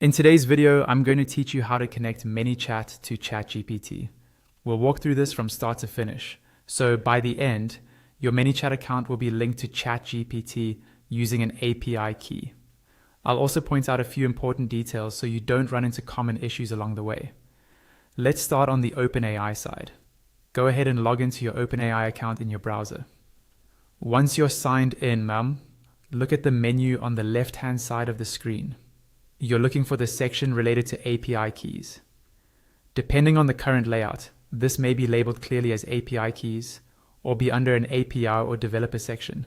In today's video, I'm going to teach you how to connect ManyChat to ChatGPT. We'll walk through this from start to finish. So by the end, your ManyChat account will be linked to ChatGPT using an API key. I'll also point out a few important details so you don't run into common issues along the way. Let's start on the OpenAI side. Go ahead and log into your OpenAI account in your browser. Once you're signed in, look at the menu on the left-hand side of the screen. You're looking for the section related to API keys. Depending on the current layout, this may be labeled clearly as API keys or be under an API or developer section.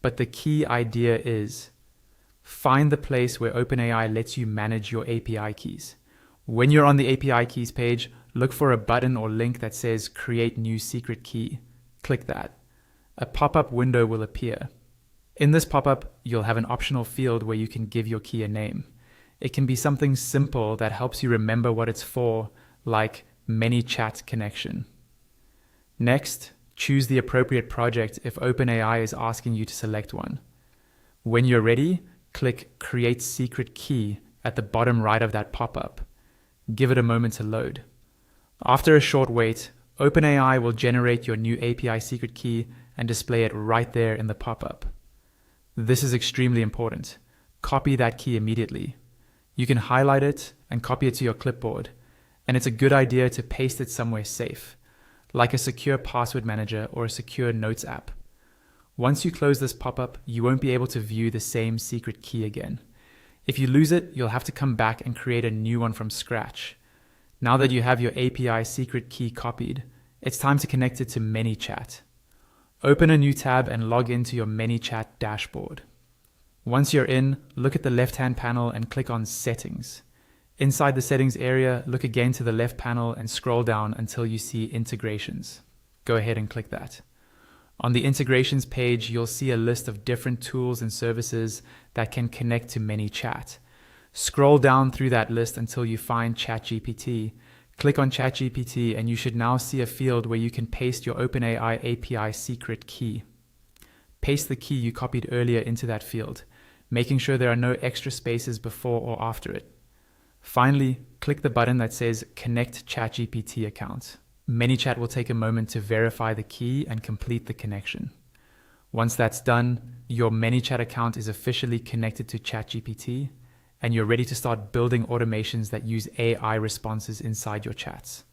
But the key idea is find the place where OpenAI lets you manage your API keys. When you're on the API keys page, look for a button or link that says Create New Secret Key. Click that. A pop-up window will appear. In this pop-up, you'll have an optional field where you can give your key a name. It can be something simple that helps you remember what it's for, like ManyChat connection. Next, choose the appropriate project if OpenAI is asking you to select one. When you're ready, click Create Secret Key at the bottom right of that pop-up. Give it a moment to load. After a short wait, OpenAI will generate your new API secret key and display it right there in the pop-up. This is extremely important. Copy that key immediately. You can highlight it and copy it to your clipboard, and it's a good idea to paste it somewhere safe, like a secure password manager or a secure notes app. Once you close this pop-up, you won't be able to view the same secret key again. If you lose it, you'll have to come back and create a new one from scratch. Now that you have your API secret key copied, it's time to connect it to ManyChat. Open a new tab and log into your ManyChat dashboard. Once you're in, look at the left-hand panel and click on Settings. Inside the Settings area, look again to the left panel and scroll down until you see Integrations. Go ahead and click that. On the Integrations page, you'll see a list of different tools and services that can connect to ManyChat. Scroll down through that list until you find ChatGPT. Click on ChatGPT and you should now see a field where you can paste your OpenAI API secret key. Paste the key you copied earlier into that field, making sure there are no extra spaces before or after it. Finally, click the button that says Connect ChatGPT account. ManyChat will take a moment to verify the key and complete the connection. Once that's done, your ManyChat account is officially connected to ChatGPT, and you're ready to start building automations that use AI responses inside your chats.